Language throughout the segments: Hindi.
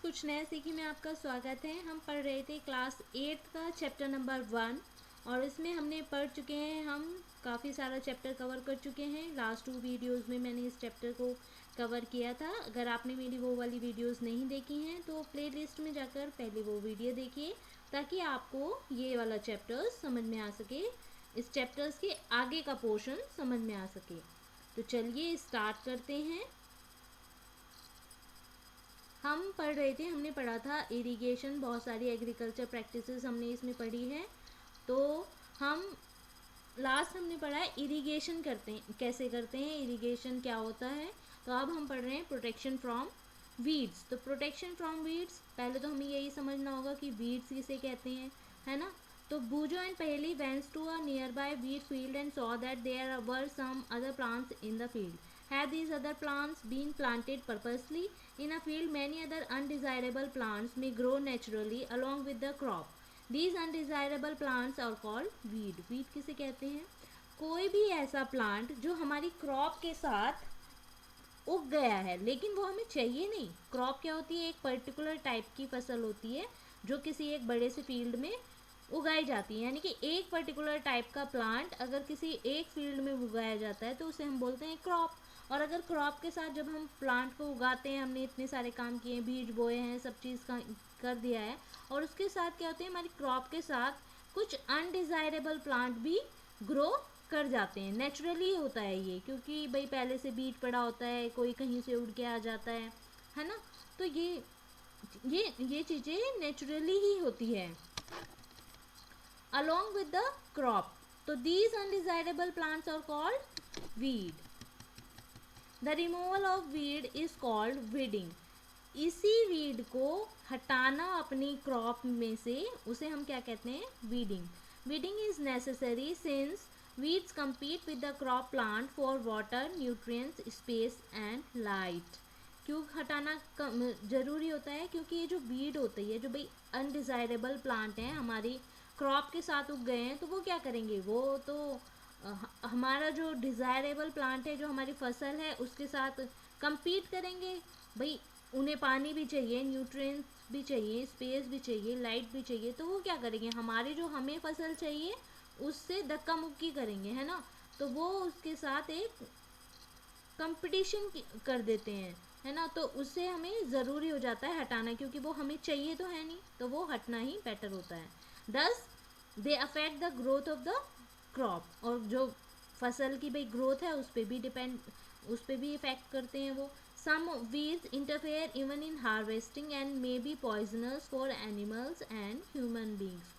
कुछ नया सीखी में आपका स्वागत है। हम पढ़ रहे थे क्लास 8 का चैप्टर नंबर 1 और इसमें हमने पढ़ चुके हैं, हम काफ़ी सारा चैप्टर कवर कर चुके हैं। लास्ट 2 वीडियोस में मैंने इस चैप्टर को कवर किया था। अगर आपने मेरी वो वाली वीडियोस नहीं देखी हैं तो प्लेलिस्ट में जाकर पहले वो वीडियो देखिए ताकि आपको ये वाला चैप्टर समझ में आ सके, इस चैप्टर्स के आगे का पोर्शन समझ में आ सके। तो चलिए स्टार्ट करते हैं। हम पढ़ रहे थे, हमने पढ़ा था इरिगेशन, बहुत सारी एग्रीकल्चर प्रैक्टिसेस हमने इसमें पढ़ी है। तो हम लास्ट हमने पढ़ा है इरिगेशन कैसे करते हैं, इरिगेशन क्या होता है। तो अब हम पढ़ रहे हैं प्रोटेक्शन फ्रॉम वीड्स। तो प्रोटेक्शन फ्रॉम वीड्स, पहले तो हमें यही समझना होगा कि वीड्स किसे कहते हैं, है ना। तो Boojho and Paheli went to a near by wheat field and saw that there were some other plants in the field. Had these other plants been planted purposely in a field, many other undesirable plants may grow naturally along with the crop. These undesirable plants are called weed. Weed किसे कहते हैं? कोई भी ऐसा प्लांट जो हमारी क्रॉप के साथ उग गया है लेकिन वो हमें चाहिए नहीं। क्रॉप क्या होती है? एक पर्टिकुलर टाइप की फसल होती है जो किसी एक बड़े से फील्ड में उगाई जाती है। यानी कि एक पर्टिकुलर टाइप का प्लांट अगर किसी एक फील्ड में उगाया जाता है तो उसे हम बोलते हैं क्रॉप। और अगर क्रॉप के साथ जब हम प्लांट को उगाते हैं, हमने इतने सारे काम किए, बीज बोए हैं, सब चीज़ का कर दिया है, और उसके साथ क्या होते हैं, हमारी क्रॉप के साथ कुछ अनडिज़ायरेबल प्लांट भी ग्रो कर जाते हैं। नेचुरली होता है ये, क्योंकि भाई पहले से बीज पड़ा होता है, कोई कहीं से उड़ के आ जाता है ना। तो ये चीज़ें नेचुरली ही होती है along with the crop. So these undesirable plants are called weed. The removal of weed is called weeding. इसी वीड को हटाना अपनी क्रॉप में से, उसे हम क्या कहते हैं? Weeding. Weeding is necessary since weeds compete with the crop plant for water, nutrients, space and light. क्यों हटाना ज़रूरी होता है? क्योंकि ये जो वीड होती है, जो भाई अनडिज़ायरेबल प्लांट हैं, हमारी क्रॉप के साथ उग गए हैं, तो वो क्या करेंगे? वो तो हमारा जो डिज़ायरेबल प्लांट है, जो हमारी फसल है, उसके साथ compete करेंगे। भाई उन्हें पानी भी चाहिए, न्यूट्रिएंट्स भी चाहिए, स्पेस भी चाहिए, लाइट भी चाहिए, तो वो क्या करेंगे? हमारी जो हमें फसल चाहिए उससे धक्का मुक्की करेंगे, है ना। तो वो उसके साथ एक कंपटीशन कर देते हैं, है ना। तो उससे हमें ज़रूरी हो जाता है हटाना, क्योंकि वो हमें चाहिए तो है नहीं, तो वो हटना ही बेटर होता है। दस they affect the growth of the crop. और जो फसल की भाई ग्रोथ है उस पर भी इफेक्ट करते हैं वो. Some weeds interfere even in harvesting and may be poisonous for animals and human beings.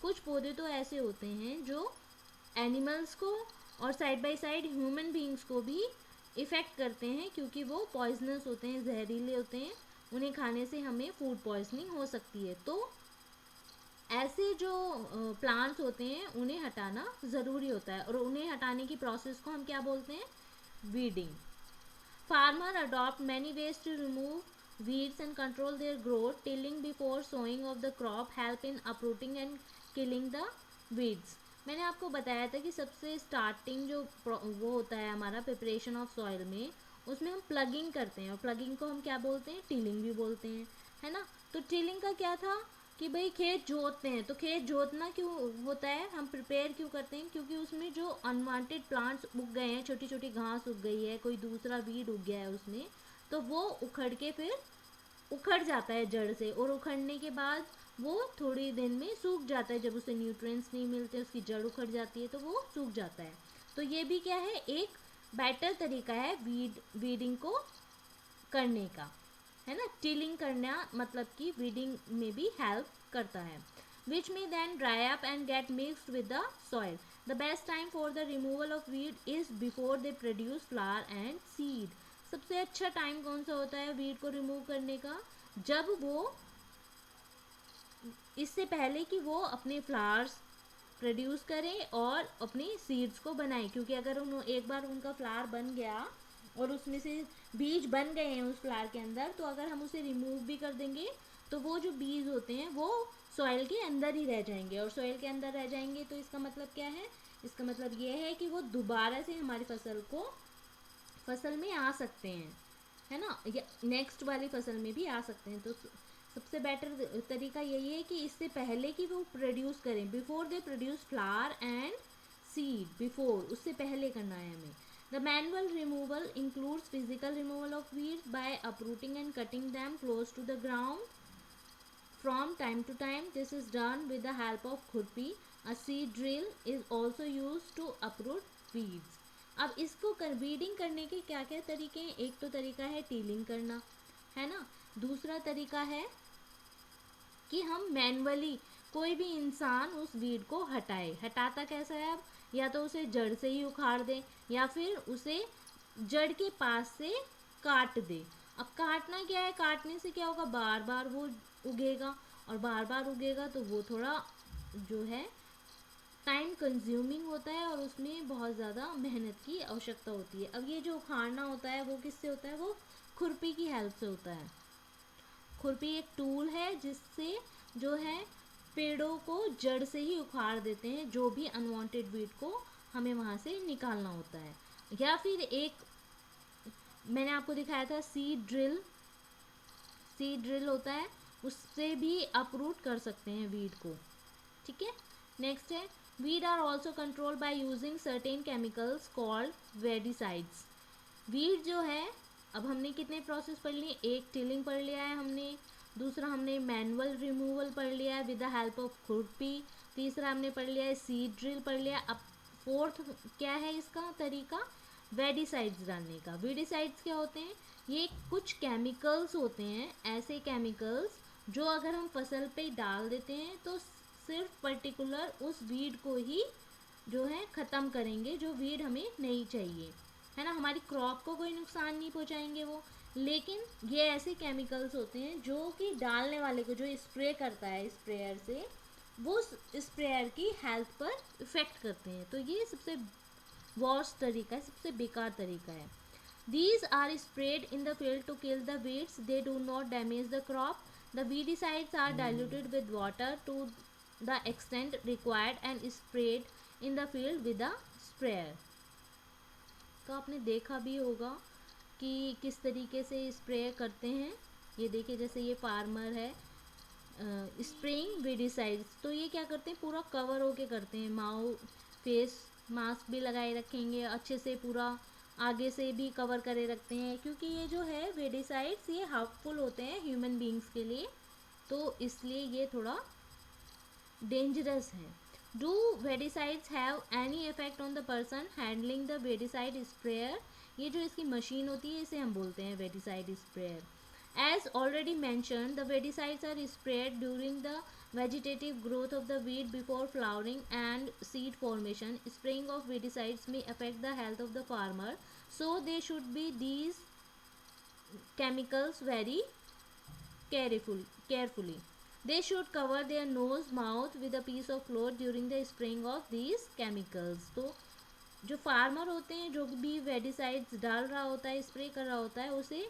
कुछ पौधे तो ऐसे होते हैं जो एनिमल्स को और side by side human beings को भी इफ़ेक्ट करते हैं, क्योंकि वो पॉइजनस होते हैं, जहरीले होते हैं, उन्हें खाने से हमें फूड पॉइजनिंग हो सकती है। तो ऐसे जो प्लांट्स होते हैं उन्हें हटाना ज़रूरी होता है, और उन्हें हटाने की प्रोसेस को हम क्या बोलते हैं? Weeding. Farmer adopt many ways to remove weeds and control their growth. Tilling before sowing of the crop help in uprooting and killing the weeds. मैंने आपको बताया था कि सबसे स्टार्टिंग जो वो होता है हमारा प्रिपरेशन ऑफ सॉइल में, उसमें हम प्लगिंग करते हैं, और प्लगिंग को हम क्या बोलते हैं? टिलिंग भी बोलते हैं, है ना। तो टिलिंग का क्या था कि भाई खेत जोतते हैं। तो खेत जोतना क्यों होता है? हम प्रिपेयर क्यों करते हैं? क्योंकि उसमें जो अनवांटेड प्लांट्स उग गए हैं, छोटी छोटी घास उग गई है, कोई दूसरा वीड उग गया है उसमें, तो वो उखड़ के फिर उखड़ जाता है जड़ से, और उखड़ने के बाद वो थोड़ी दिन में सूख जाता है। जब उसे न्यूट्रिएंट्स नहीं मिलते, उसकी जड़ उखड़ जाती है, तो वो सूख जाता है। तो ये भी क्या है? एक बेटर तरीका है वीडिंग को करने का, है ना। टिलिंग करना मतलब कि वीडिंग में भी हेल्प करता है. विच में then dry up and get mixed with the soil. The best time for the removal of weed is before they produce flower and seed. सबसे अच्छा टाइम कौन सा होता है वीड को रिमूव करने का? जब वो, इससे पहले कि वो अपने फ्लावर्स प्रोड्यूस करें और अपने सीड्स को बनाएं. क्योंकि अगर एक बार उनका फ्लावर बन गया और उसमें से बीज बन गए हैं उस फ्लावर के अंदर, तो अगर हम उसे रिमूव भी कर देंगे तो वो जो बीज होते हैं वो सॉइल के अंदर ही रह जाएंगे, और सॉइल के अंदर रह जाएंगे तो इसका मतलब क्या है? इसका मतलब ये है कि वो दोबारा से हमारी फसल में आ सकते हैं, है ना, या नेक्स्ट वाली फसल में भी आ सकते हैं। तो सबसे बेटर तरीका यही है कि इससे पहले कि वो प्रोड्यूस करें, before they produce flower and seed, before, उससे पहले करना है हमें। The manual removal includes physical removal of weeds by uprooting and cutting them close to the ground from time to time. This is done with the help of खुरपी. A seed drill is also used to uproot weeds. अब इसको वीडिंग करने के क्या क्या तरीके हैं? एक तो तरीका है टीलिंग करना, है ना। दूसरा तरीका है कि हम मैनुअली कोई भी इंसान उस वीड को हटाए। हटाता कैसा है? अब या तो उसे जड़ से ही उखाड़ दे या फिर उसे जड़ के पास से काट दे। अब काटना क्या है? काटने से क्या होगा? बार बार वो उगेगा, और बार बार उगेगा तो वो थोड़ा जो है टाइम कंज्यूमिंग होता है और उसमें बहुत ज़्यादा मेहनत की आवश्यकता होती है। अब ये जो उखाड़ना होता है वो किससे होता है? वो खुरपी की हेल्प से होता है। खुरपी एक टूल है जिससे जो है पेड़ों को जड़ से ही उखाड़ देते हैं, जो भी अनवांटेड वीड को हमें वहाँ से निकालना होता है। या फिर एक मैंने आपको दिखाया था सीड ड्रिल, सीड ड्रिल होता है, उससे भी अपरूट कर सकते हैं वीड को, ठीक है। नेक्स्ट है weed are also control by using certain chemicals called weedicides. Weed जो है, अब हमने कितने प्रोसेस पढ़ लिए? एक टिलिंग पढ़ लिया है हमने, दूसरा हमने मैनुअल रिमूवल पढ़ लिया है विद द हेल्प ऑफ खुरपी, तीसरा हमने पढ़ लिया है सीड ड्रिल पढ़ लिया। अब फोर्थ क्या है इसका तरीका? वेडिसाइड्स डालने का। वेडिसाइड्स क्या होते हैं? ये कुछ केमिकल्स होते हैं, ऐसे केमिकल्स जो अगर हम फसल पे डाल देते हैं तो सिर्फ पर्टिकुलर उस वीड को ही जो है ख़त्म करेंगे, जो वीड हमें नहीं चाहिए, है ना। हमारी क्रॉप को कोई नुकसान नहीं पहुंचाएंगे वो, लेकिन ये ऐसे केमिकल्स होते हैं जो कि डालने वाले को, जो स्प्रे करता है स्प्रेयर से, वो स्प्रेयर की हेल्थ पर इफ़ेक्ट करते हैं। तो ये सबसे वर्स्ट तरीका है, सबसे बेकार तरीका है। These are sprayed in the field to kill the weeds. They do not damage the crop. The weedicides are diluted with water to the extent required and sprayed in the field with a sprayer. तो आपने देखा भी होगा कि किस तरीके से स्प्रे करते हैं। ये देखिए, जैसे ये फार्मर है स्प्रेइंग वेडिसाइड्स, तो ये क्या करते हैं? पूरा कवर होके करते हैं, माउथ फेस मास्क भी लगाए रखेंगे, अच्छे से पूरा आगे से भी कवर करे रखते हैं, क्योंकि ये जो है वेडिसाइड्स ये हार्मफुल होते हैं ह्यूमन बींग्स के लिए, तो इसलिए ये थोड़ा डेंजरस है। Do weedicides have any effect on the person handling the weedicide sprayer? ये जो इसकी मशीन होती है इसे हम बोलते हैं weedicide sprayer. As already mentioned, the weedicides are sprayed during the vegetative growth of the weed before flowering and seed formation. Spraying of weedicides may affect the health of the farmer, so they should be these chemicals very carefully. They should cover their nose, mouth with a piece of cloth during the spraying of these chemicals. तो जो फार्मर होते हैं, जो भी वेडिसाइड्स डाल रहा होता है, स्प्रे कर रहा होता है, उसे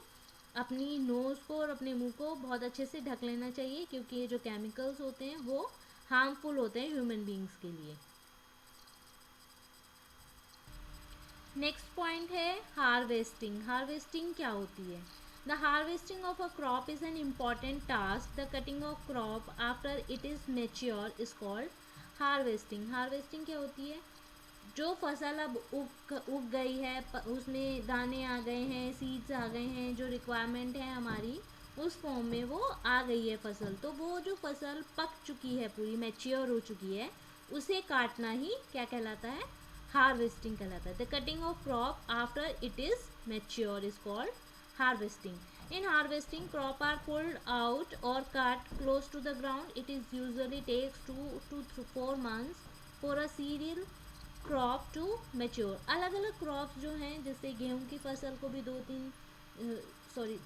अपनी नोज़ को और अपने मुंह को बहुत अच्छे से ढक लेना चाहिए, क्योंकि ये जो केमिकल्स होते हैं वो हार्मफुल होते हैं ह्यूमन बींग्स के लिए। नेक्स्ट पॉइंट है हार्वेस्टिंग। हार्वेस्टिंग क्या होती है? The harvesting of a crop is an important task. The cutting of crop after it is mature is called harvesting. Harvesting क्या होती है? जो फसल अब उग गई है, उसमें दाने आ गए हैं, सीड्स आ गए हैं, जो रिक्वायरमेंट है हमारी उस फॉर्म में वो आ गई है फसल, तो वो जो फसल पक चुकी है, पूरी मैच्योर हो चुकी है, उसे काटना ही क्या कहलाता है? हार्वेस्टिंग कहलाता है। The cutting of crop after it is mature is called harvesting. In harvesting, crop are pulled out or cut close to the ground. It is usually takes 2 to 4 months for a cereal crop to mature. अलग अलग क्रॉप्स जो हैं, जैसे गेहूं की फसल को भी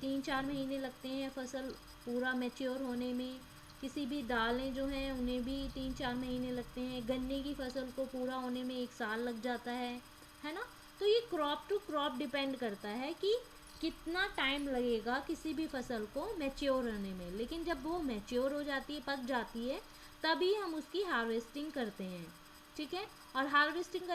3-4 महीने लगते हैं फसल पूरा मैच्योर होने में. किसी भी दालें जो हैं उन्हें भी 3-4 महीने लगते हैं. गन्ने की फसल को पूरा होने में 1 साल लग जाता है ना. तो ये क्रॉप टू क्रॉप डिपेंड करता है कि कितना टाइम लगेगा किसी भी फसल को मैच्योर होने में. लेकिन जब वो मैच्योर हो जाती है, पक जाती है, तभी हम उसकी हार्वेस्टिंग करते हैं. ठीक है। और हार्वेस्टिंग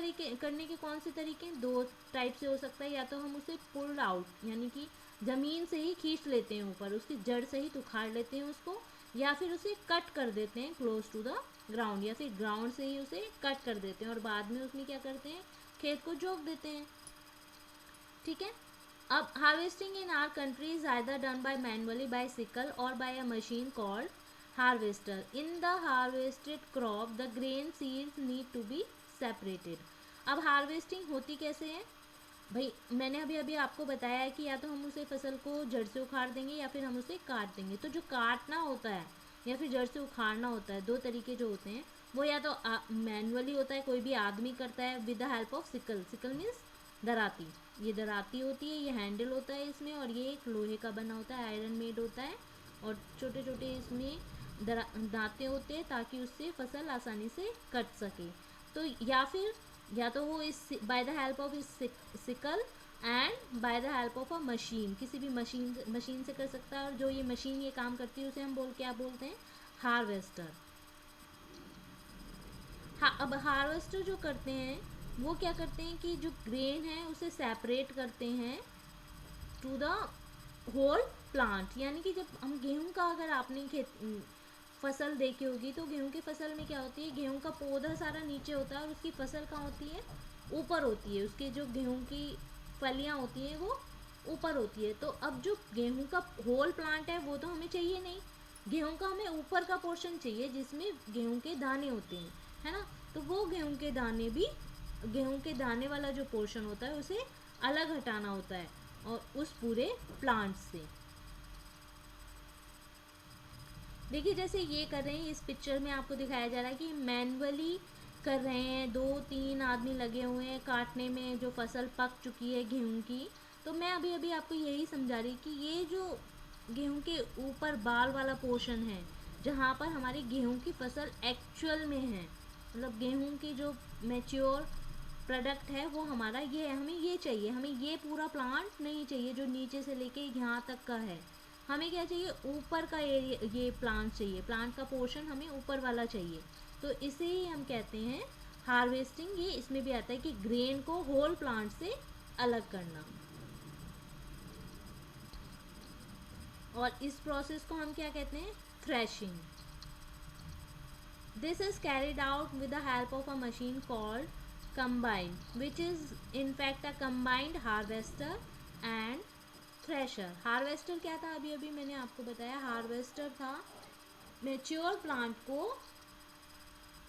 करने के कौन से तरीके हैं, दो टाइप से हो सकता है। या तो हम उसे पुल्ड आउट यानी कि ज़मीन से ही खींच लेते हैं ऊपर, उसकी जड़ से ही उखाड़ लेते हैं उसको, या फिर उसे कट कर देते हैं क्लोज टू द ग्राउंड, या फिर ग्राउंड से ही उसे कट कर देते हैं और बाद में उसमें क्या करते हैं, खेत को जोत देते हैं। ठीक है। अब harvesting in our country is either done by manually by sickle और by a machine called harvester. In the harvested crop the grain seeds need to be separated. अब हार्वेस्टिंग होती कैसे है भाई, मैंने अभी अभी आपको बताया है कि या तो हम उसे फसल को जड़ से उखाड़ देंगे या फिर हम उसे काट देंगे। तो जो काटना होता है या फिर जड़ से उखाड़ना होता है, दो तरीके जो होते हैं वो या तो मैनुअली होता है, कोई भी आदमी करता है with the help of sickle. Sickle means दराती, ये दराती होती है, ये हैंडल होता है इसमें, और ये एक लोहे का बना होता है, आयरन मेड होता है, और छोटे छोटे इसमें दांते होते हैं ताकि उससे फसल आसानी से कट सके। तो या तो वो इस बाय द हेल्प ऑफ इस sickle and by the help of a machine, किसी भी मशीन से कर सकता है। और जो ये मशीन ये काम करती है उसे हम क्या बोलते हैं, हार्वेस्टर। अब हार्वेस्टर जो करते हैं वो क्या करते हैं कि जो ग्रेन है उसे सेपरेट करते हैं टू द होल प्लांट। यानी कि जब हम गेहूं का, अगर आपने फसल देखी होगी तो गेहूं की फसल में क्या होती है, गेहूं का पौधा सारा नीचे होता है और उसकी फसल कहाँ होती है, ऊपर होती है। उसके जो गेहूं की फलियां होती हैं वो ऊपर होती है। तो अब जो गेहूं का होल प्लांट है वो तो हमें चाहिए नहीं, गेहूं का हमें ऊपर का पोर्शन चाहिए जिसमें गेहूं के दाने होते हैं, है ना। तो वो गेहूं के दाने वाला जो पोर्शन होता है उसे अलग हटाना होता है और उस पूरे प्लांट से। देखिए जैसे ये कर रहे हैं, इस पिक्चर में आपको दिखाया जा रहा है कि मैनुअली कर रहे हैं, 2-3 आदमी लगे हुए हैं काटने में जो फसल पक चुकी है गेहूं की। तो मैं अभी अभी आपको यही समझा रही कि ये जो गेहूं के ऊपर बाल वाला पोर्शन है जहाँ पर हमारी गेहूं की फसल एक्चुअल में है, मतलब गेहूं की जो मैच्योर प्रोडक्ट है वो हमारा ये है, हमें ये चाहिए, हमें ये पूरा प्लांट नहीं चाहिए जो नीचे से लेके यहाँ तक का है। हमें क्या चाहिए, ऊपर का एरिया, ये प्लांट चाहिए, प्लांट का पोर्शन हमें ऊपर वाला चाहिए। तो इसे ही हम कहते हैं हार्वेस्टिंग। ये इसमें भी आता है कि ग्रेन को होल प्लांट से अलग करना। और इस प्रोसेस को हम क्या कहते हैं, threshing. This is carried out with the help of a machine called combine, which is in fact a combined harvester and thresher. Harvester क्या था, अभी अभी मैंने आपको बताया, हार्वेस्टर था मेच्योर प्लांट को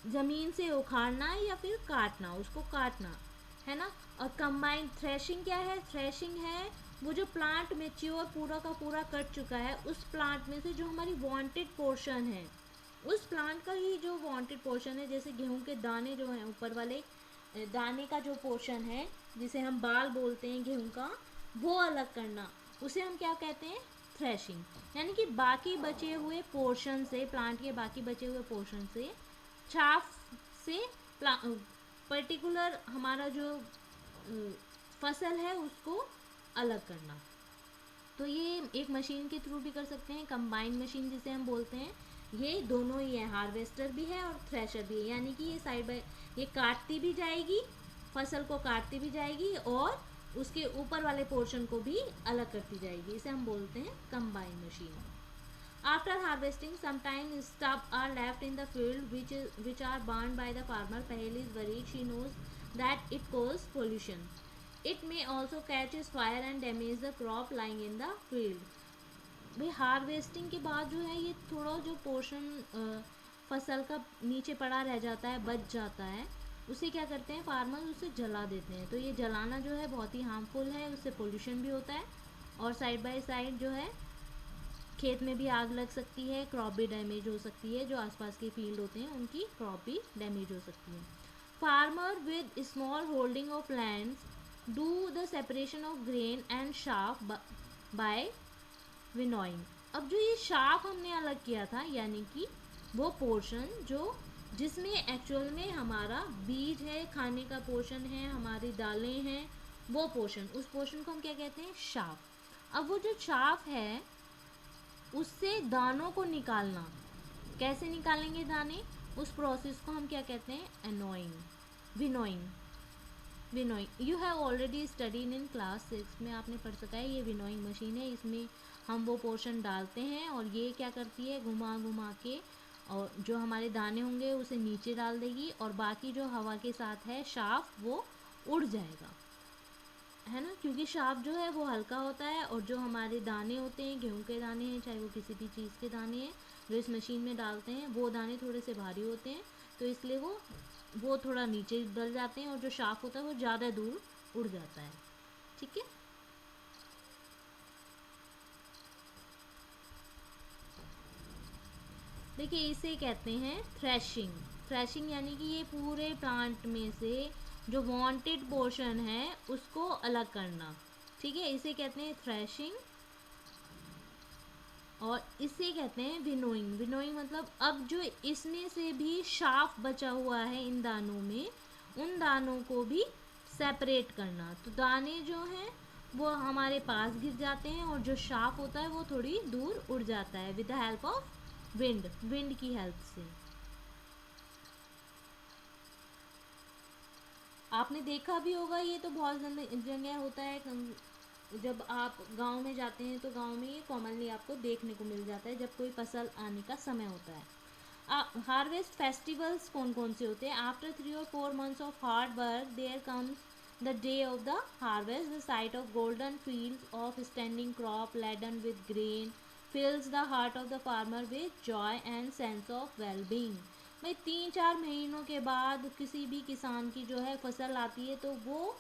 ज़मीन से उखाड़ना या फिर काटना, उसको काटना, है ना। और कंबाइंड थ्रेशिंग क्या है, थ्रेशिंग है वो जो प्लांट मेच्योर पूरा का पूरा कट चुका है उस प्लांट में से जो हमारी वांटेड पोर्शन है, उस प्लांट का ही जो वांटेड पोर्शन है, जैसे गेहूं के दाने जो हैं, ऊपर वाले दाने का जो पोर्शन है जिसे हम बाल बोलते हैं गेहूं का, वो अलग करना, उसे हम क्या कहते हैं, थ्रेशिंग। यानी कि बाकी बचे हुए पोर्शन से, प्लांट के बाकी बचे हुए पोर्शन से, छाफ से पर्टिकुलर हमारा जो फसल है उसको अलग करना। तो ये एक मशीन के थ्रू भी कर सकते हैं, कंबाइंड मशीन जिसे हम बोलते हैं। ये दोनों ही है, हार्वेस्टर भी है और थ्रेशर भी है। यानी कि ये साइड बाय, ये काटती भी जाएगी, फसल को काटती भी जाएगी और उसके ऊपर वाले पोर्शन को भी अलग करती जाएगी। इसे हम बोलते हैं combined machine. After harvesting sometime stub are left in the field which are burned by the farmer. Paheli is worried, she knows that it cause pollution. It may also catches fire and damage the crop lying in the field. भाई हार्वेस्टिंग के बाद जो है ये थोड़ा जो पोर्शन फसल का नीचे पड़ा रह जाता है, बच जाता है, उसे क्या करते हैं फार्मर, उसे जला देते हैं। तो ये जलाना जो है बहुत ही हार्मफुल है, उससे पोल्यूशन भी होता है और साइड बाय साइड जो है खेत में भी आग लग सकती है, क्रॉप भी डैमेज हो सकती है, जो आसपास के फील्ड होते हैं उनकी क्रॉप भी डैमेज हो सकती है। Farmer with small holding of lands do the separation of grain and chaff by winnowing. अब जो ये शाफ हमने अलग किया था, यानी कि वो पोर्शन जो जिसमें एक्चुअल में हमारा बीज है, खाने का पोर्शन है, हमारी दालें हैं, वो पोर्शन, उस पोर्शन को हम क्या कहते हैं, शाफ। अब वो जो शाफ है उससे दानों को निकालना, कैसे निकालेंगे दाने, उस प्रोसेस को हम क्या कहते हैं, annoying, winnowing. Winnowing you have already studied in class 6 में, आपने पढ़ सका है। ये विनोइंग मशीन है, इसमें हम वो पोर्शन डालते हैं और ये क्या करती है, घुमा घुमा के और जो हमारे दाने होंगे उसे नीचे डाल देगी और बाकी जो हवा के साथ है शाफ्ट वो उड़ जाएगा, है ना, क्योंकि शाफ्ट जो है वो हल्का होता है और जो हमारे दाने होते हैं, गेहूं के दाने हैं चाहे वो किसी भी चीज़ के दाने हैं जो इस मशीन में डालते हैं, वो दाने थोड़े से भारी होते हैं, तो इसलिए वो थोड़ा नीचे डल जाते हैं और जो शाफ्ट होता है वो ज़्यादा दूर उड़ जाता है। ठीक है, देखिए इसे कहते हैं थ्रेशिंग। थ्रेशिंग यानी कि ये पूरे प्लांट में से जो वांटेड पोर्शन है उसको अलग करना। ठीक है, इसे कहते हैं थ्रेशिंग और इसे कहते हैं विनोइंग। विनोइंग मतलब अब जो इसमें से भी शाफ बचा हुआ है इन दानों में, उन दानों को भी सेपरेट करना। तो दाने जो हैं वो हमारे पास गिर जाते हैं और जो शाफ होता है वो थोड़ी दूर उड़ जाता है with the help of wind, wind की हेल्प से। आपने देखा भी होगा, ये तो बहुत जगह होता है, जब आप गांव में जाते हैं तो गांव में ये कॉमनली आपको देखने को मिल जाता है जब कोई फसल आने का समय होता है। हार्वेस्ट फेस्टिवल्स कौन कौन से होते हैं? After 3 or 4 months of hard work there comes the day of the harvest, the sight of golden fields of standing crop laden with grain fills the heart of the farmer with joy and sense of well-being। भाई 3-4 महीनों के बाद किसी भी किसान की जो है फसल आती है तो वो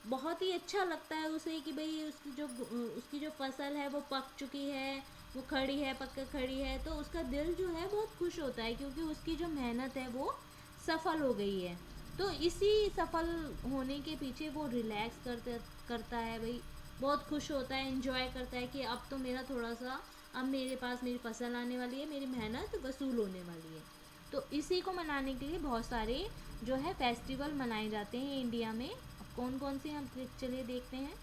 बहुत ही अच्छा लगता है उसे कि भाई उसकी जो फसल है वो पक चुकी है, वो खड़ी है, पक कर खड़ी है, तो उसका दिल जो है बहुत खुश होता है क्योंकि उसकी जो मेहनत है वो सफल हो गई है। तो इसी सफल होने के पीछे वो रिलैक्स करता है भाई, बहुत खुश होता है, एंजॉय करता है कि अब तो मेरा थोड़ा सा, अब मेरे पास मेरी फसल आने वाली है, मेरी मेहनत वसूल होने वाली है। तो इसी को मनाने के लिए बहुत सारे जो है फेस्टिवल मनाए जाते हैं इंडिया में। अब कौन कौन से हम चलिए देखते हैं।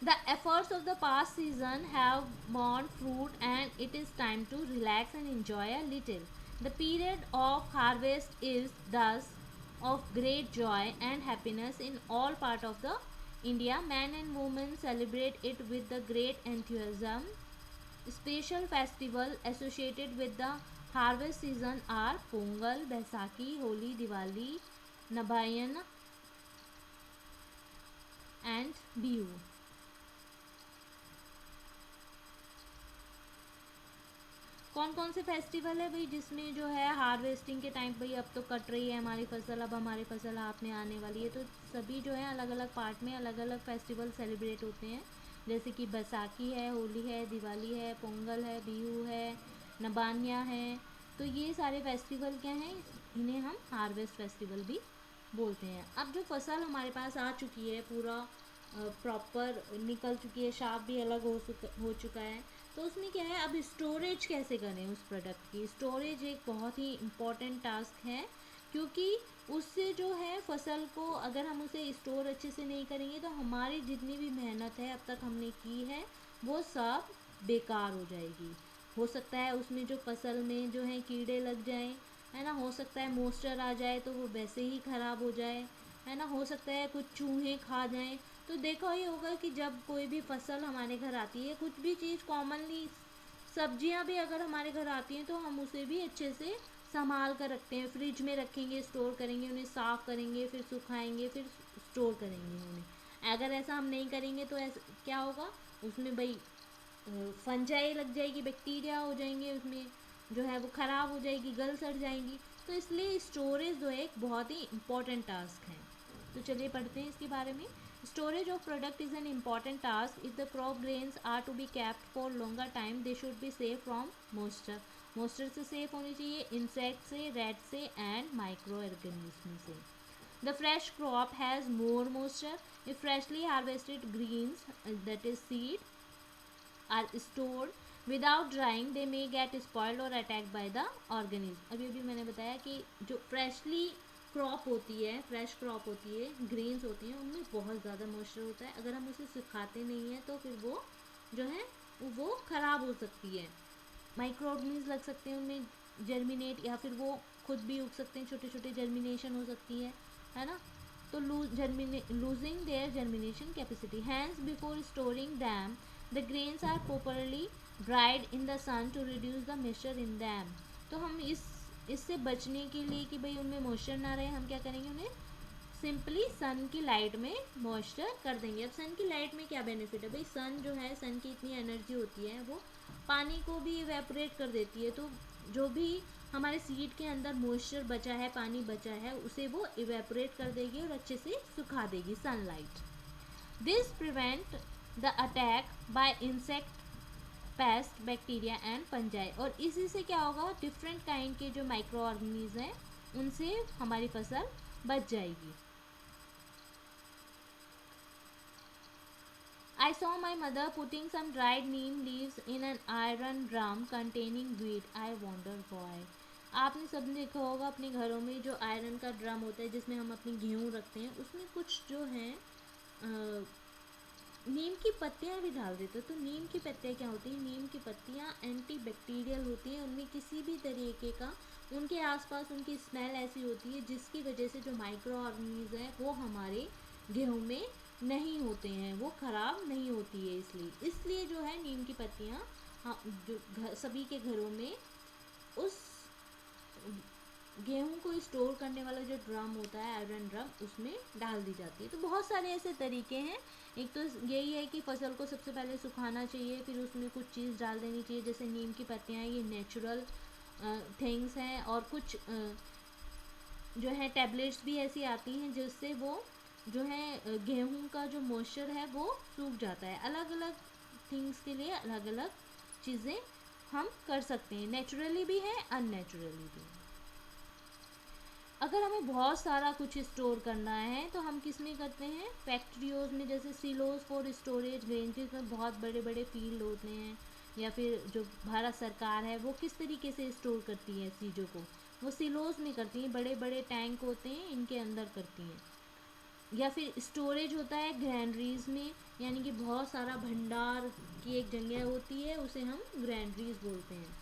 The efforts of the past season have borne fruit and it is time to relax and enjoy a little. The period of harvest is thus of great joy and happiness in all part of the India. Men and women celebrate it with the great enthusiasm. Special festival associated with the harvest season are Pongal, Baisakhi, Holi, Diwali, Nabayan and Bihu। कौन कौन से फेस्टिवल है भाई जिसमें जो है हार्वेस्टिंग के टाइम, भाई अब तो कट रही है हमारी फसल, अब हमारी फसल हाथ में आने वाली है, तो सभी जो है अलग अलग पार्ट में अलग अलग फेस्टिवल सेलिब्रेट होते हैं। जैसे कि बैसाखी है, होली है, दिवाली है, पोंगल है, बिहू है, नबान्या है। तो ये सारे फेस्टिवल क्या हैं, इन्हें हम हार्वेस्ट फेस्टिवल भी बोलते हैं। अब जो फसल हमारे पास आ चुकी है, पूरा प्रॉपर निकल चुकी है, शाप भी अलग हो चुका है, तो उसमें क्या है, अब स्टोरेज कैसे करें उस प्रोडक्ट की। स्टोरेज एक बहुत ही इम्पॉर्टेंट टास्क है क्योंकि उससे जो है फसल को, अगर हम उसे स्टोर अच्छे से नहीं करेंगे तो हमारी जितनी भी मेहनत है अब तक हमने की है वो सब बेकार हो जाएगी। हो सकता है उसमें जो फसल में जो है कीड़े लग जाएं, है ना, हो सकता है मॉइस्चर आ जाए तो वो वैसे ही ख़राब हो जाए, है ना, हो सकता है कुछ चूहे खा जाएं। तो देखा ही होगा कि जब कोई भी फसल हमारे घर आती है, कुछ भी चीज़ कॉमनली सब्जियां भी अगर हमारे घर आती हैं तो हम उसे भी अच्छे से संभाल कर रखते हैं, फ्रिज में रखेंगे, स्टोर करेंगे, उन्हें साफ़ करेंगे, फिर सुखाएंगे, फिर स्टोर करेंगे उन्हें। अगर ऐसा हम नहीं करेंगे तो ऐसा क्या होगा, उसमें भाई फंजाई लग जाएगी, बैक्टीरिया हो जाएंगे, उसमें जो है वो ख़राब हो जाएगी, गल सड़ जाएंगी। तो इसलिए स्टोरेज जो है एक बहुत ही इम्पॉर्टेंट टास्क है। तो चलिए पढ़ते हैं इसके बारे में। Storage of product is an important task. If the crop grains are to be kept for longer time, they should be safe from moisture. Moisture से safe होनी चाहिए, insect से, rat से and microorganism से। The fresh crop has more moisture. If freshly harvested greens, that is seed, are stored without drying, they may get spoiled or attacked by the organism। अभी अभी मैंने बताया कि जो फ्रेशली क्रॉप होती है, फ्रेश क्रॉप होती है, ग्रेन्स होती हैं, उनमें बहुत ज़्यादा मॉइस्चर होता है। अगर हम उसे सुखाते नहीं हैं तो फिर वो जो है वो ख़राब हो सकती है, माइक्रो ऑर्गेनिज्म लग सकते हैं उनमें, जर्मिनेट, या फिर वो खुद भी उग सकते हैं, छोटे छोटे जर्मिनेशन हो सकती है ना। तो losing their germination capacity, hence before storing them the grains are properly dried in the sun to reduce the moisture in them. तो हम इससे बचने के लिए कि भाई उनमें मॉइस्चर ना रहे, हम क्या करेंगे, उन्हें सिंपली सन की लाइट में मॉइस्चर कर देंगे। अब सन की लाइट में क्या बेनिफिट है भाई, सन जो है, सन की इतनी एनर्जी होती है, वो पानी को भी इवेपोरेट कर देती है। तो जो भी हमारे सीड के अंदर मॉइस्चर बचा है, पानी बचा है, उसे वो इवेपोरेट कर देगी और अच्छे से सुखा देगी sunlight. This prevent the attack by insect, paste, bacteria and fungi. और इसी से क्या होगा, डिफरेंट काइंड के जो माइक्रो ऑर्गेनिज्म हैं उनसे हमारी फसल बच जाएगी। I saw my mother putting some dried neem leaves in an iron drum containing wheat. I wonder why. आपने सबने देखा होगा अपने घरों में जो आयरन का ड्रम होता है जिसमें हम अपनी गेहूँ रखते हैं, उसमें कुछ जो है नीम की पत्तियाँ भी डाल देते हैं। तो नीम की पत्तियाँ क्या होती हैं, नीम की पत्तियाँ एंटी बैक्टीरियल होती हैं, उनमें किसी भी तरीके का, उनके आसपास उनकी स्मेल ऐसी होती है जिसकी वजह से जो माइक्रो ऑर्गेनिज्म है वो हमारे गेहूँ में नहीं होते हैं, वो ख़राब नहीं होती है। इसलिए जो है नीम की पत्तियाँ जो सभी के घरों में उस गेहूं को स्टोर करने वाला जो ड्रम होता है, आयरन ड्रम, उसमें डाल दी जाती है। तो बहुत सारे ऐसे तरीके हैं। एक तो यही है कि फसल को सबसे पहले सुखाना चाहिए, फिर उसमें कुछ चीज़ डाल देनी चाहिए, जैसे नीम की पत्तियाँ, ये नेचुरल थिंग्स हैं। और कुछ जो है टैबलेट्स भी ऐसी आती हैं जिससे वो जो है गेहूं का जो मॉइस्चर है वो सूख जाता है। अलग अलग थिंग्स के लिए अलग अलग चीज़ें हम कर सकते हैं, नेचुरली भी है, अननेचुरली भी। अगर हमें बहुत सारा कुछ स्टोर करना है तो हम किस में करते हैं, फैक्ट्रियोज में, जैसे सिलोज फॉर स्टोरेज ग्रेन, जिसमें बहुत बड़े बड़े फील्ड होते हैं, या फिर जो भारत सरकार है वो किस तरीके से स्टोर करती है चीज़ों को, वो सिलोज में करती हैं, बड़े बड़े टैंक होते हैं, इनके अंदर करती हैं। या फिर स्टोरेज होता है ग्रैंडरीज में, यानी कि बहुत सारा भंडार की एक जगह होती है, उसे हम ग्रैंडरीज बोलते हैं।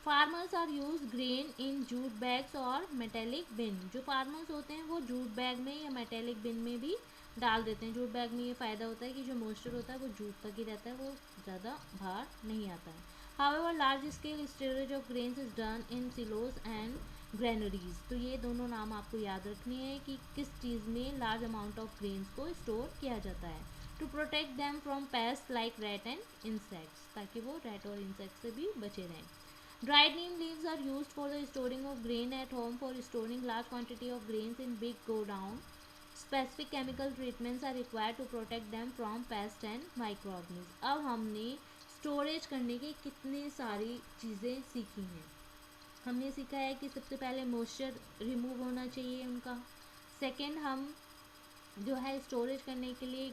Farmers are use grain in jute bags और मेटेलिक बिन। जो फार्मर्स होते हैं वो जूट बैग में या मेटेलिक बिन में भी डाल देते हैं। जूट बैग में ये फ़ायदा होता है कि जो मॉइस्चर होता है वो जूट तक ही रहता है, वो ज़्यादा बाहर नहीं आता है। However large scale storage of grains is done in silos and granaries. तो ये दोनों नाम आपको याद रखने हैं कि किस चीज़ में लार्ज अमाउंट ऑफ ग्रेन्स को स्टोर किया जाता है। To protect them from pest like rat and insects, ताकि वो रैट और इंसेक्ट से भी बचे रहें। Dried neem leaves are used for the storing of grain at home. For storing large quantity of grains in big godown, specific chemical treatments are required to protect them from pests and microorganisms. अब हमने स्टोरेज करने के कितने सारी चीज़ें सीखी हैं। हमने सीखा है कि सबसे पहले मॉइस्चर रिमूव होना चाहिए उनका। सेकेंड, हम जो है स्टोरेज करने के लिए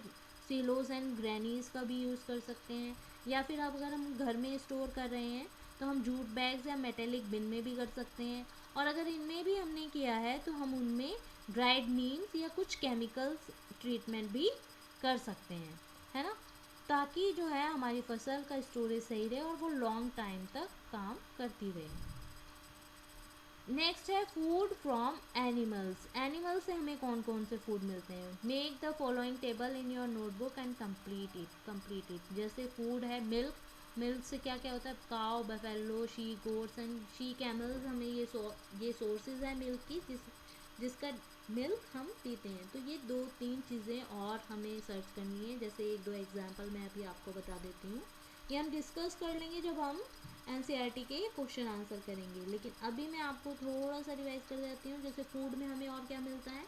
सिलोज एंड ग्रैनीज का भी यूज़ कर सकते हैं, या फिर अब अगर हम घर में स्टोर कर रहे हैं तो हम जूट बैग्स या मेटेलिक बिन में भी कर सकते हैं। और अगर इनमें भी हमने किया है तो हम उनमें ड्राइड नीम्स या कुछ केमिकल्स ट्रीटमेंट भी कर सकते हैं, है ना, ताकि जो है हमारी फसल का स्टोरेज सही रहे और वो लॉन्ग टाइम तक काम करती रहे। नेक्स्ट है फूड फ्रॉम एनिमल्स। एनिमल से हमें कौन कौन से फूड मिलते हैं। Make the following table in your notebook and complete it. जैसे फूड है मिल्क, मिल्क से क्या क्या होता है, cow, buffalo, she goats and she camels, हमें ये सोर्सेज है मिल्क की, जिसका मिल्क हम पीते हैं। तो ये 2-3 चीज़ें और हमें सर्च करनी है, जैसे 1-2 एग्जांपल मैं अभी आपको बता देती हूँ। ये हम डिस्कस कर लेंगे जब हम एनसीईआरटी के क्वेश्चन आंसर करेंगे, लेकिन अभी मैं आपको थोड़ा सा रिवाइज कर देती हूँ। जैसे फूड में हमें और क्या मिलता है,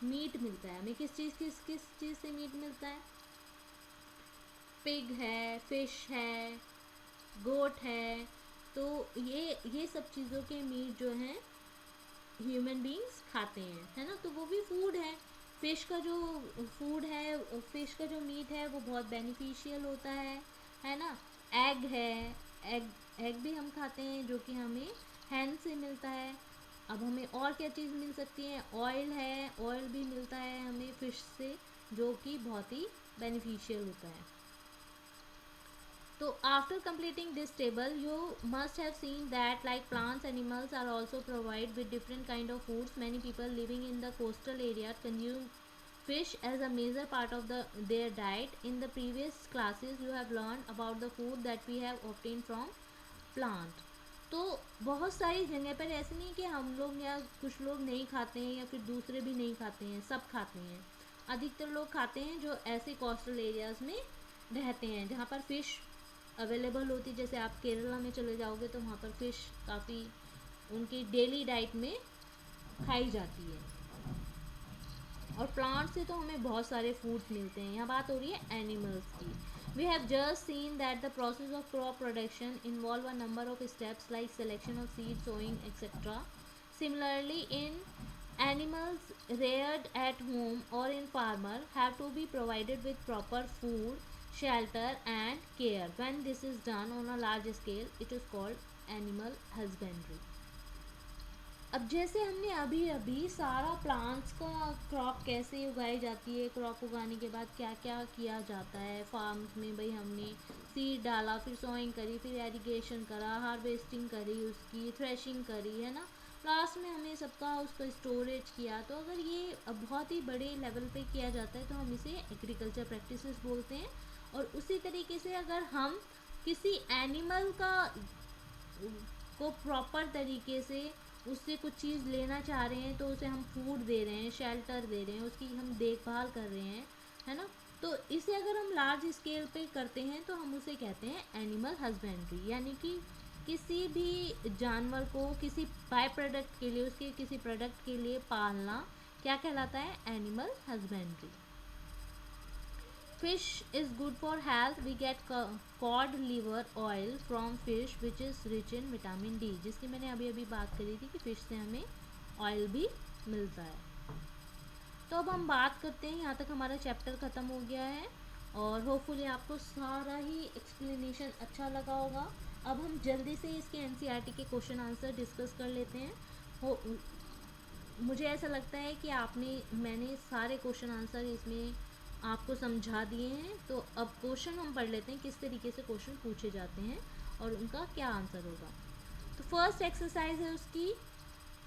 मीट मिलता है। हमें किस चीज़ से मीट मिलता है, पिग है, फिश है, गोट है। तो ये सब चीज़ों के मीट जो हैं ह्यूमन बींग्स खाते हैं, है ना, तो वो भी फूड है। फिश का जो फूड है, फिश का जो मीट है वो बहुत बेनिफिशियल होता है ना। एग है, एग भी हम खाते हैं जो कि हमें हैन से मिलता है। अब हमें और क्या चीज़ मिल सकती है, ऑयल है, ऑयल भी मिलता है हमें फिश से, जो कि बहुत ही बेनिफिशियल होता है। तो after completing this table you must have seen that like plants animals are also provided with different kind of foods. Many people living in the coastal area consume fish as a major part of their diet. In the previous classes you have learned about the food that we have obtained from plant. तो बहुत सारी जगह पर ऐसे नहीं कि हम लोग या कुछ लोग नहीं खाते हैं या फिर दूसरे भी नहीं खाते हैं, सब खाते हैं। अधिकतर लोग खाते हैं जो ऐसे कोस्टल एरियाज़ में रहते हैं जहाँ पर फ़िश अवेलेबल होती। जैसे आप केरला में चले जाओगे तो वहाँ पर फ़िश काफ़ी उनकी डेली डाइट में खाई जाती है। और प्लांट से तो हमें बहुत सारे फूड्स मिलते हैं। यहाँ बात हो रही है एनिमल्स की। We have just seen that the process of crop production involve a number of steps like selection of seed, sowing etcetera. Similarly, in animals reared at home or in farmer have to be provided with proper food, shelter and care. When this is done on a large scale, it is called animal husbandry. अब जैसे हमने अभी अभी सारा प्लांट्स का क्रॉप कैसे उगाई जाती है, क्रॉप उगाने के बाद क्या क्या किया जाता है फार्म्स में। भाई हमने सीड डाला, फिर सोइंग करी, फिर एरिगेशन करा, हार्वेस्टिंग करी, उसकी थ्रेशिंग करी, है ना, लास्ट में हमने सबका उसका स्टोरेज किया। तो अगर ये बहुत ही बड़े लेवल पे किया जाता है तो हम इसे एग्रीकल्चर प्रैक्टिसेस बोलते हैं। और उसी तरीके से अगर हम किसी एनिमल का को प्रॉपर तरीके से उससे कुछ चीज़ लेना चाह रहे हैं तो उसे हम फूड दे रहे हैं, शेल्टर दे रहे हैं, उसकी हम देखभाल कर रहे हैं, है ना, तो इसे अगर हम लार्ज स्केल पे करते हैं तो हम उसे कहते हैं एनिमल हस्बेंड्री। यानी कि किसी भी जानवर को किसी बाय प्रोडक्ट के लिए, उसके किसी प्रोडक्ट के लिए पालना क्या कहलाता है, animal husbandry. Fish is good for health. We get cod liver oil from fish which is rich in vitamin D, जिसकी मैंने अभी अभी बात करी थी कि फिश से हमें ऑयल भी मिलता है। तो अब हम बात करते हैं, यहाँ तक हमारा चैप्टर ख़त्म हो गया है और होपफुली आपको सारा ही एक्सप्लेनेशन अच्छा लगा होगा। अब हम जल्दी से इसके एनसीईआरटी के क्वेश्चन आंसर डिस्कस कर लेते हैं। मुझे ऐसा लगता है कि मैंने सारे क्वेश्चन आंसर इसमें आपको समझा दिए हैं। तो अब क्वेश्चन हम पढ़ लेते हैं किस तरीके से क्वेश्चन पूछे जाते हैं और उनका क्या आंसर होगा। तो फर्स्ट एक्सरसाइज है उसकी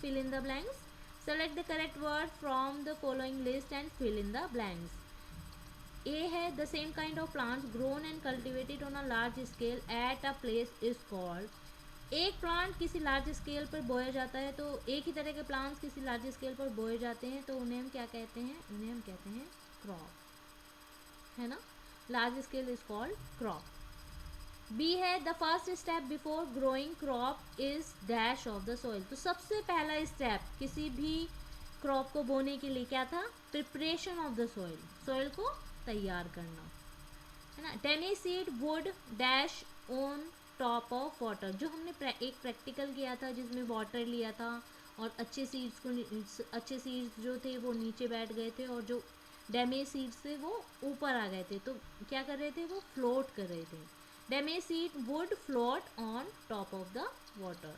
fill in the blanks. Select the correct word from the following list and fill in the blanks. A है the same kind of plants grown and cultivated on a large scale at a place is called. एक प्लांट किसी लार्ज स्केल पर बोया जाता है, तो एक ही तरह के प्लांट्स किसी लार्ज स्केल पर बोए जाते हैं तो उन्हें हम क्या कहते हैं, उन्हें हम कहते हैं क्रॉप, है ना। Large scale is called crop. B है the first step before growing crop is dash of the soil. तो सबसे पहला स्टेप किसी भी क्रॉप को बोने के लिए क्या था, preparation of the soil, soil को तैयार करना, है ना। Demi seed would dash on top of water. जो हमने एक प्रैक्टिकल किया था जिसमें वाटर लिया था और अच्छे सीड्स जो थे वो नीचे बैठ गए थे और जो डैमेज सीड से वो ऊपर आ गए थे, तो क्या कर रहे थे, वो फ्लोट कर रहे थे। Damage seed would float on top of the water.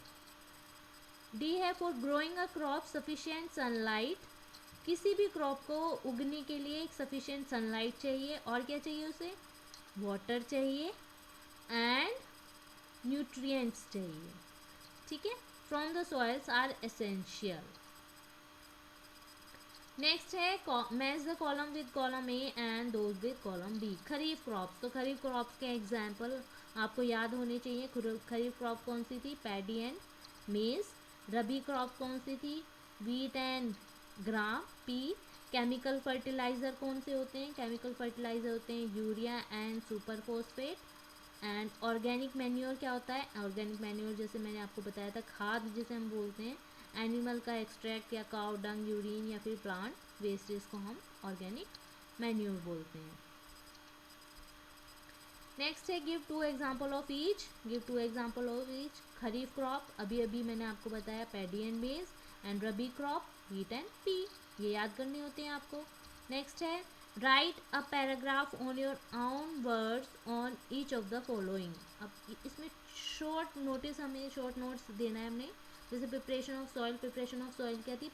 D है for growing a crop sufficient sunlight. किसी भी क्रॉप को उगने के लिए एक सफिशिएंट सनलाइट चाहिए और क्या चाहिए उसे, वाटर चाहिए एंड न्यूट्रिएंट्स चाहिए, ठीक है, from the soils are essential. Next है match the column with column A and those with column B. Kharif crops, तो खरीफ क्रॉप्स के एग्जाम्पल आपको याद होने चाहिए। खरीफ क्रॉप कौन सी थी, पैडी एंड मेज। रबी क्रॉप कौन सी थी, wheat and gram, P. Chemical fertiliser कौन से होते हैं, केमिकल फर्टिलाइज़र होते हैं urea and super phosphate. And organic manure क्या होता है, ऑर्गेनिक मैन्योर जैसे मैंने आपको बताया था खाद जिसे हम बोलते हैं, एनिमल का एक्सट्रैक्ट या काउ डंग, यूरिन या फिर प्लांट वेस्टेज को हम ऑर्गेनिक मैन्योर बोलते हैं। नेक्स्ट है give two example of each. Give two example of each. Kharif crop अभी अभी मैंने आपको बताया paddy and maize, and rabi crop wheat and pea, ये याद करने होते हैं आपको। नेक्स्ट है write a paragraph on your own words on each of the following. अब इसमें शॉर्ट नोट्स देना है हमने। जैसे प्रिपरेशन ऑफ सॉइल क्या थी,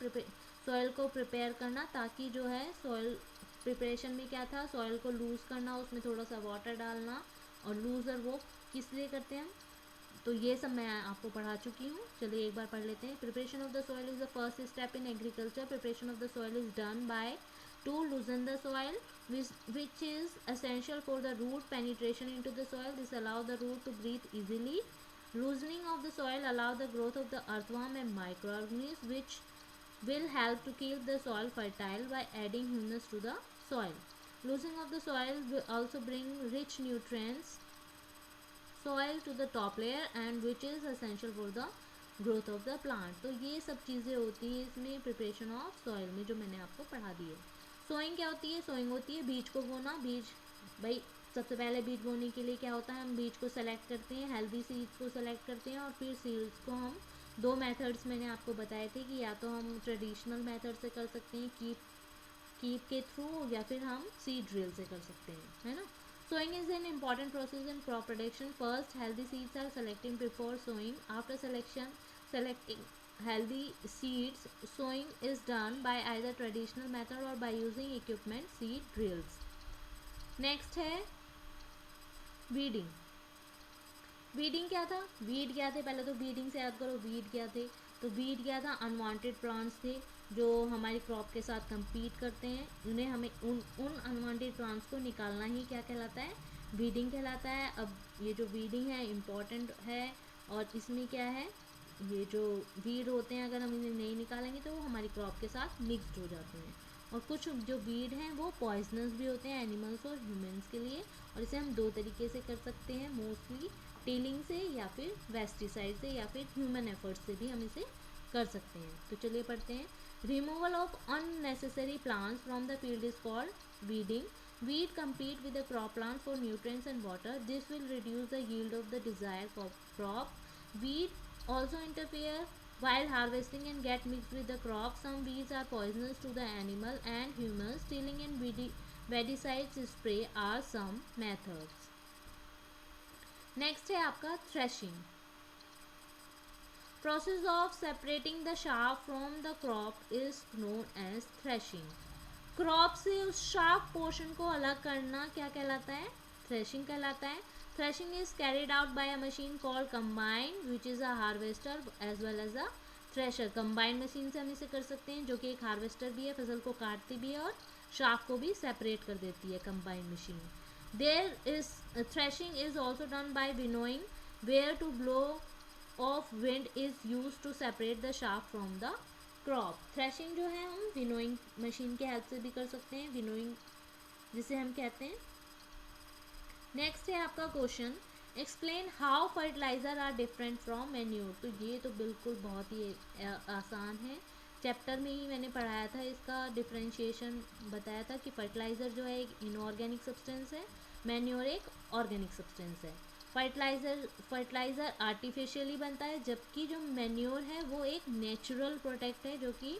सॉइल को प्रिपेयर करना ताकि जो है सॉइल प्रिपरेशन में क्या था, सॉइल को लूज़ करना, उसमें थोड़ा सा वाटर डालना और लूज़र वो किस लिए करते हैं हम, तो ये सब मैं आपको पढ़ा चुकी हूँ। चलिए एक बार पढ़ लेते हैं। Preparation of the soil is the first step in agriculture. Preparation of the soil is done by two लूजन the soil which is essential for the root penetration into the soil. This allow the root to breathe easily. Loosening of the soil allow the growth of the earthworm and microorganisms, which will help to keep the soil fertile by adding humus to the soil. Loosening of the soil will also bring rich nutrients soil to the top layer and which is essential for the growth of the plant. तो ये सब चीज़ें होती है इसमें प्रिपरेशन ऑफ सॉइल में, जो मैंने आपको पढ़ा दी है। सोइंग क्या होती है? सोइंग होती है बीज को बोना। बीज भाई सबसे पहले बीज बोने के लिए क्या होता है, हम बीज को सेलेक्ट करते हैं, हेल्दी सीड्स को सेलेक्ट करते हैं, और फिर सीड्स को हम दो मेथड्स मैंने आपको बताए थे कि या तो हम ट्रेडिशनल मेथड से कर सकते हैं कीप के थ्रू, या फिर हम सीड ड्रिल से कर सकते हैं, है ना। Sowing is an important process in crop production. First, healthy seeds are selected before sowing. After selecting healthy seeds, sowing is done by either traditional method or by using equipment, seed drills. Next है weeding. वीडिंग क्या था? वीड क्या थे? पहले तो वीडिंग से याद करो, वीड क्या थे? तो वीड क्या था? अनवांटेड प्लांट्स थे जो हमारी क्रॉप के साथ compete करते हैं। उन्हें हमें उन अनवांटेड प्लांट्स को निकालना ही क्या कहलाता है? वीडिंग कहलाता है। अब ये जो वीडिंग है इम्पॉर्टेंट है, और इसमें क्या है, ये जो वीड होते हैं अगर हम इन्हें नहीं निकालेंगे तो वो हमारी क्रॉप के साथ मिक्सड हो जाते हैं। और कुछ जो वीड हैं वो पॉइजनस भी होते हैं एनिमल्स और ह्यूमंस के लिए, और इसे हम दो तरीके से कर सकते हैं, मोस्टली टिलिंग से या फिर वेस्टिसाइड से या फिर ह्यूमन एफर्ट से भी हम इसे कर सकते हैं। तो चलिए पढ़ते हैं। Removal of unnecessary plants from the field is called weeding. Weed compete with the crop plant for nutrients and water. This will reduce the yield of the desired crop. Weed also interfere while harvesting and get mixed with the crop. Some weeds are poisonous to the animal and humans. Tilling and weedicides spray are some methods. Next है आपका threshing. Process of separating the chaff from the crop is known as threshing. Crop से उस शार्प पोर्शन को अलग करना क्या कहलाता है? थ्रेशिंग कहलाता है. Threshing is carried out by a machine called combine which is a harvester as well as a thresher. Combined machine से हम इसे कर सकते हैं, जो कि एक हार्वेस्टर भी है, फसल को काटती भी है और शार्प को भी सेपरेट कर देती है combined machine. There is threshing is also done by winnowing, where to blow of wind is used to separate the chaff from the crop. Threshing जो है हम winnowing मशीन के हेल्प से भी कर सकते हैं, winnowing जिसे हम कहते हैं. नेक्स्ट है आपका question, explain how fertiliser are different from manure. तो ये तो बिल्कुल बहुत ही आसान है, चैप्टर में ही मैंने पढ़ाया था, इसका डिफरेंशिएशन बताया था कि फर्टिलाइज़र जो है एक इनऑर्गेनिक सब्सटेंस है, मैन्योर एक ऑर्गेनिक सब्सटेंस है. फर्टिलाइज़र आर्टिफिशियली बनता है, जबकि जो मैन्योर है वो एक नेचुरल प्रोडक्ट है जो कि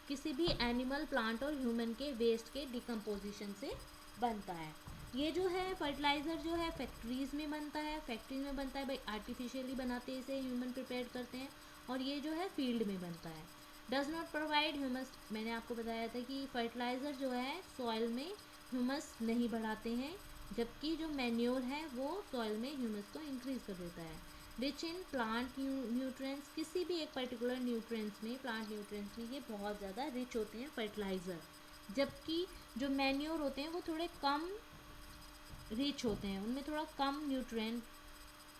किसी भी एनिमल, प्लांट और ह्यूमन के वेस्ट के डिकम्पोजिशन से बनता है. ये जो है फर्टिलाइज़र जो है फैक्ट्रीज़ में बनता है, भाई आर्टिफिशियली बनाते हैं इसे, ह्यूमन प्रिपेयर करते हैं, और ये जो है फील्ड में बनता है. Does not provide humus. मैंने आपको बताया था कि फर्टिलाइज़र जो है सॉइल में ह्यूमस नहीं बढ़ाते हैं, जबकि जो मैन्योर है वो सॉइल में ह्यूमस को इंक्रीज कर देता है. Rich in plant nutrients. किसी भी एक पर्टिकुलर न्यूट्रिएंट्स में, प्लांट न्यूट्रिएंट्स में ये बहुत ज़्यादा रिच होते हैं फर्टिलाइज़र, जबकि जो मैन्योर होते हैं वो थोड़े कम रिच होते हैं, उनमें थोड़ा कम न्यूट्रिएंट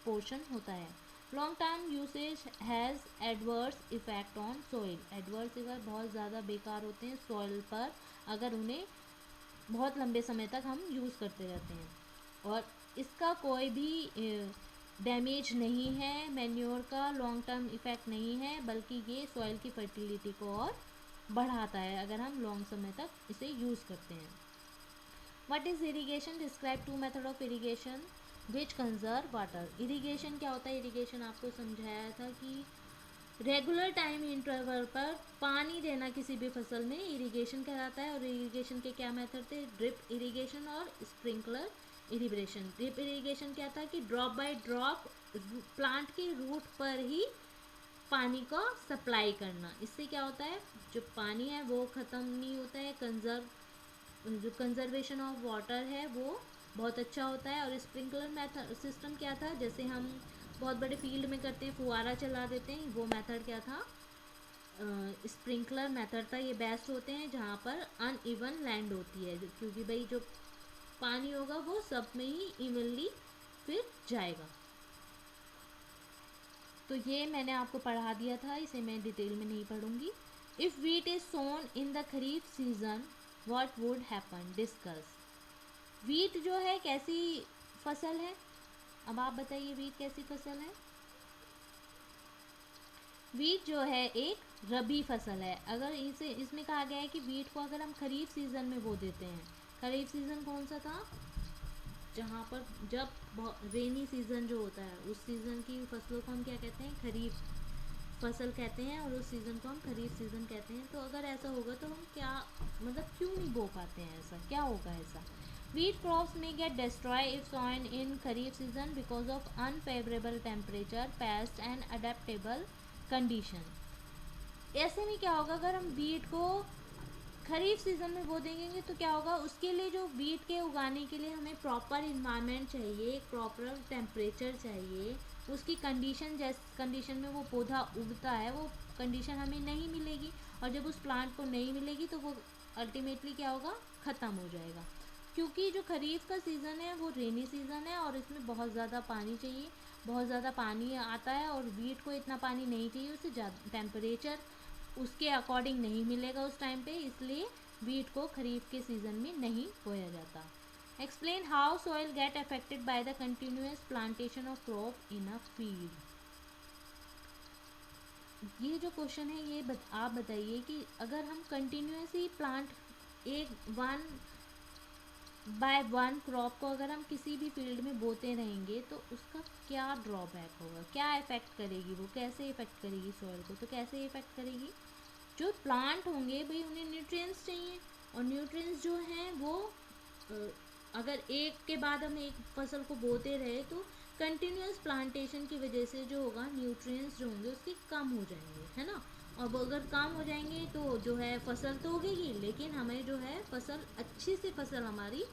पोर्शन होता है. Long term usage has adverse effect on soil. Adverse effect बहुत ज़्यादा बेकार होते हैं सॉइल पर अगर उन्हें बहुत लंबे समय तक हम यूज़ करते रहते हैं, और इसका कोई भी डैमेज नहीं है, मैन्योर का लॉन्ग टर्म इफेक्ट नहीं है, बल्कि ये सॉइल की फर्टिलिटी को और बढ़ाता है अगर हम लॉन्ग समय तक इसे यूज़ करते हैं. What is irrigation? Describe two method of irrigation which conserve water. Irrigation क्या होता है? इरीगेशन आपको समझाया था कि रेगुलर टाइम इंटरवल पर पानी देना किसी भी फसल में इरीगेशन कहलाता है. और इरीगेशन के क्या मेथड थे? ड्रिप इरीगेशन और स्प्रिंकलर इरीगेशन. ड्रिप इरीगेशन क्या था कि ड्रॉप बाय ड्रॉप प्लांट के रूट पर ही पानी को सप्लाई करना. इससे क्या होता है, जो पानी है वो ख़त्म नहीं होता है, जो कंजर्वेशन ऑफ वाटर है वो बहुत अच्छा होता है। और स्प्रिंकलर मेथड सिस्टम क्या था, जैसे हम बहुत बड़े फील्ड में करते हैं, फुहारा चला देते हैं, वो मेथड क्या था, स्प्रिंकलर मेथड था। ये बेस्ट होते हैं जहाँ पर अनइवन लैंड होती है, क्योंकि भाई जो पानी होगा वो सब में ही इवनली फिर जाएगा। तो ये मैंने आपको पढ़ा दिया था, इसे मैं डिटेल में नहीं पढ़ूंगी। If wheat is sown in the kharif season what would happen, discuss. Wheat जो है कैसी फसल है, अब आप बताइए वीट कैसी फसल है। वीट जो है एक रबी फसल है। अगर इसे इसमें कहा गया है कि वीट को अगर हम खरीफ सीजन में बो देते हैं, खरीफ सीजन कौन सा था, जहाँ पर जब रेनी सीजन जो होता है उस सीजन की फसलों को हम क्या कहते हैं, खरीफ फसल कहते हैं, और उस सीज़न को हम खरीफ सीज़न कहते हैं। तो अगर ऐसा होगा तो हम क्या मतलब क्यों नहीं बो पाते हैं, ऐसा क्या होगा ऐसा। वीट क्रॉप्स में get destroy if sown in kharif season because of unfavourable temperature, pest and adaptable condition. ऐसे में क्या होगा, अगर हम वीट को खरीफ सीज़न में बो देंगे तो क्या होगा, उसके लिए जो वीट के उगाने के लिए हमें प्रॉपर इन्वायरमेंट चाहिए, प्रॉपर टेम्परेचर चाहिए, उसकी कंडीशन जिस कंडीशन में वो पौधा उगता है वो कंडीशन हमें नहीं मिलेगी। और जब उस प्लांट को नहीं मिलेगी तो वो अल्टीमेटली क्या होगा, ख़त्म हो जाएगा। क्योंकि जो खरीफ का सीज़न है वो रेनी सीज़न है और इसमें बहुत ज़्यादा पानी चाहिए, बहुत ज़्यादा पानी आता है, और वीट को इतना पानी नहीं चाहिए, उसे ज़्यादा टेम्परेचर उसके अकॉर्डिंग नहीं मिलेगा उस टाइम पे, इसलिए वीट को खरीफ के सीज़न में नहीं बोया जाता। Explain how soil get affected by the continuous plantation of crop in a field. ये जो क्वेश्चन है ये आप बताइए कि अगर हम कंटिन्यूसली प्लांट एक वन बाय वन क्रॉप को अगर हम किसी भी फील्ड में बोते रहेंगे तो उसका क्या ड्रॉबैक होगा, क्या इफ़ेक्ट करेगी, वो कैसे इफ़ेक्ट करेगी सॉइल को। तो कैसे इफ़ेक्ट करेगी, जो प्लांट होंगे भाई उन्हें न्यूट्रिएंट्स चाहिए, और न्यूट्रिएंट्स जो हैं वो अगर एक के बाद हम एक फसल को बोते रहे तो कंटिन्यूस प्लांटेशन की वजह से जो होगा न्यूट्रिएंट्स जो होंगे उसके कम हो जाएंगे, है ना। और वो अगर कम हो जाएंगे तो जो है फसल तो उगेगी लेकिन हमें जो है फसल अच्छी से फसल हमारी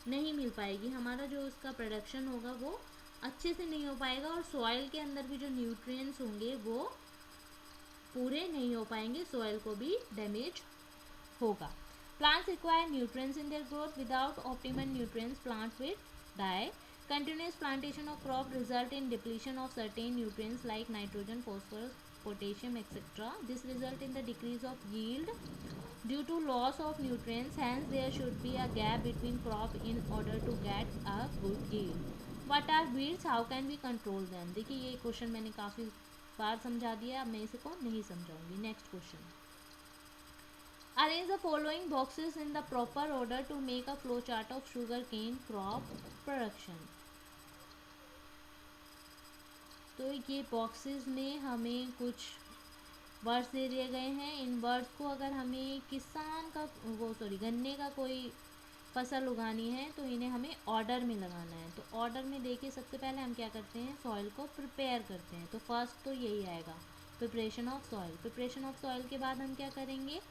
नहीं मिल पाएगी, हमारा जो उसका प्रोडक्शन होगा वो अच्छे से नहीं हो पाएगा, और सॉइल के अंदर भी जो न्यूट्रिएंट्स होंगे वो पूरे नहीं हो पाएंगे, सॉइल को भी डैमेज होगा। Plants require nutrients in their growth. Without optimum nutrients, plants will die. Continuous plantation of crop result in depletion of certain nutrients like nitrogen, phosphorus, potassium, etc. This result in the decrease of yield due to loss of nutrients. Hence, there should be a gap between crop in order to get a good yield. What are weeds? How can we control them? देखिए ये क्वेश्चन मैंने काफ़ी बार समझा दिया, अब मैं इसे को नहीं समझाऊंगी। Next question, arrange the following boxes in the proper order to make a flow chart of sugarcane crop production. तो ये बॉक्सेस में हमें कुछ वर्ड्स दे दिए गए हैं, इन वर्ड्स को अगर हमें किसान का गन्ने का कोई फसल उगानी है तो इन्हें हमें ऑर्डर में लगाना है। तो ऑर्डर में देखिए सबसे पहले हम क्या करते हैं, सॉइल को प्रिपेयर करते हैं। तो फर्स्ट तो यही आएगा, preparation of soil. Preparation of soil के बाद हम क्या करेंगे,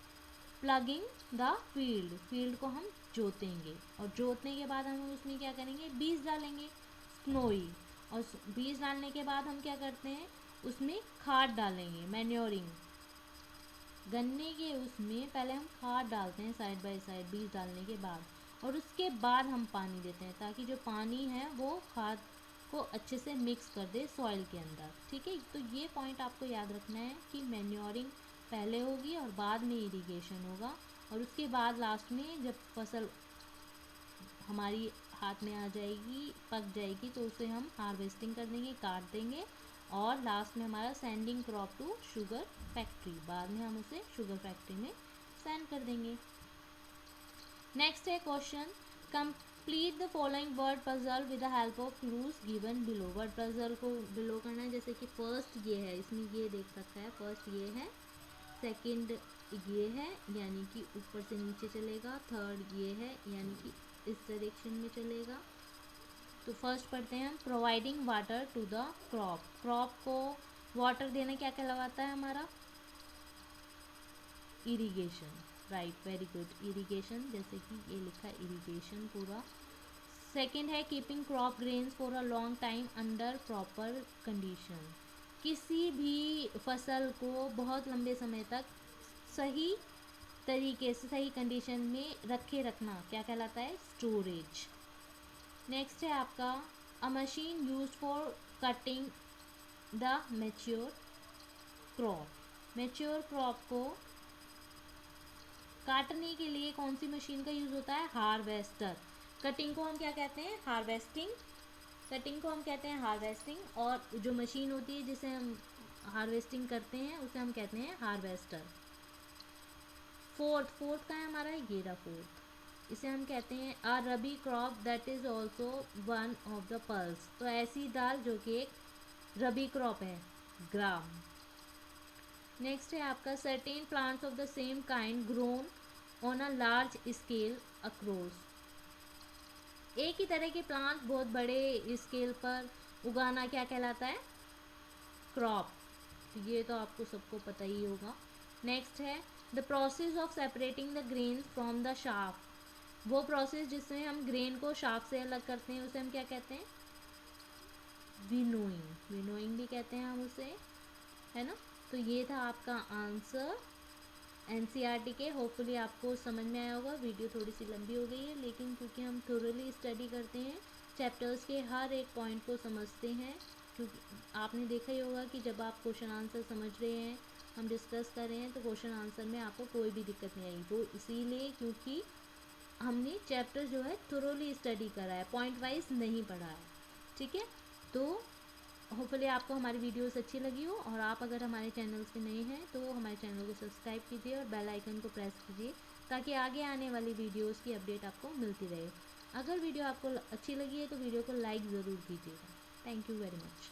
प्लगिंग द फील्ड, फील्ड को हम जोतेंगे, और जोतने के बाद हम उसमें क्या करेंगे, बीज डालेंगे स्नोई, और बीज डालने के बाद हम क्या करते हैं, उसमें खाद डालेंगे, मैन्योरिंग। गन्ने के उसमें पहले हम खाद डालते हैं साइड बाय साइड बीज डालने के बाद, और उसके बाद हम पानी देते हैं ताकि जो पानी है वो खाद को अच्छे से मिक्स कर दे सॉइल के अंदर, ठीक है। तो ये पॉइंट आपको याद रखना है कि मैन्योरिंग पहले होगी और बाद में इरिगेशन होगा, और उसके बाद लास्ट में जब फसल हमारी हाथ में आ जाएगी, पक जाएगी, तो उसे हम हार्वेस्टिंग कर देंगे, काट देंगे, और लास्ट में हमारा sending crop to sugar factory, बाद में हम उसे शुगर फैक्ट्री में सेंड कर देंगे। नेक्स्ट है question, complete the following word puzzle with the help of clues given below. Word puzzle को बिलो करना है, जैसे कि फर्स्ट ये है, इसमें ये देख सकता है, फर्स्ट ये है, सेकंड ये है यानी कि ऊपर से नीचे चलेगा, थर्ड ये है यानी कि इस डायरेक्शन में चलेगा। तो फर्स्ट पढ़ते हैं हम, providing water to the crop. Crop को वाटर देना क्या कहलाता है हमारा, irrigation, right, very good, irrigation. जैसे कि ये लिखा है इरिगेशन पूरा सेकेंड है keeping crop grains for a long time under proper condition, किसी भी फसल को बहुत लंबे समय तक सही तरीके से सही कंडीशन में रखे रखना क्या कहलाता है, स्टोरेज। नेक्स्ट है आपका अ machine use for cutting the mature crop, mature crop को काटने के लिए कौन सी मशीन का यूज़ होता है, हार्वेस्टर। कटिंग को हम क्या कहते हैं, हार्वेस्टिंग, कटिंग को हम कहते हैं हार्वेस्टिंग, और जो मशीन होती है जिसे हम हार्वेस्टिंग करते हैं उसे हम कहते हैं हार्वेस्टर। फोर्थ का है हमारा ये रहा फोर्थ, इसे हम कहते हैं a rabi crop that is also one of the pulse, तो ऐसी दाल जो कि एक रबी क्रॉप है, ग्राम। नेक्स्ट है आपका certain plants of the same kind grown on a large scale across, एक ही तरह के प्लांट बहुत बड़े स्केल पर उगाना क्या कहलाता है, क्रॉप। तो ये तो आपको सबको पता ही होगा। नेक्स्ट है the process of separating the grain from the shaft, वो प्रोसेस जिसमें हम ग्रेन को शाफ्ट से अलग करते हैं उसे हम क्या कहते हैं, विनोइंग, विनोइंग भी कहते हैं हम उसे, है ना। तो ये था आपका आंसर एनसीईआरटी के। होपफुली आपको समझ में आया होगा। वीडियो थोड़ी सी लंबी हो गई है, लेकिन क्योंकि हम थोरली स्टडी करते हैं, चैप्टर्स के हर एक पॉइंट को समझते हैं, क्योंकि आपने देखा ही होगा कि जब आप क्वेश्चन आंसर समझ रहे हैं, हम डिस्कस कर रहे हैं, तो क्वेश्चन आंसर में आपको कोई भी दिक्कत नहीं आई। वो इसीलिए क्योंकि हमने चैप्टर जो है थोरली स्टडी करा है, पॉइंट वाइज नहीं पढ़ा है, ठीक है। तो होपफुली आपको हमारी वीडियोस अच्छी लगी हो, और आप अगर हमारे चैनल्स पे नए हैं तो हमारे चैनल को सब्सक्राइब कीजिए और बेल आइकन को प्रेस कीजिए, ताकि आगे आने वाली वीडियोस की अपडेट आपको मिलती रहे। अगर वीडियो आपको अच्छी लगी है तो वीडियो को लाइक ज़रूर कीजिएगा। Thank you very much.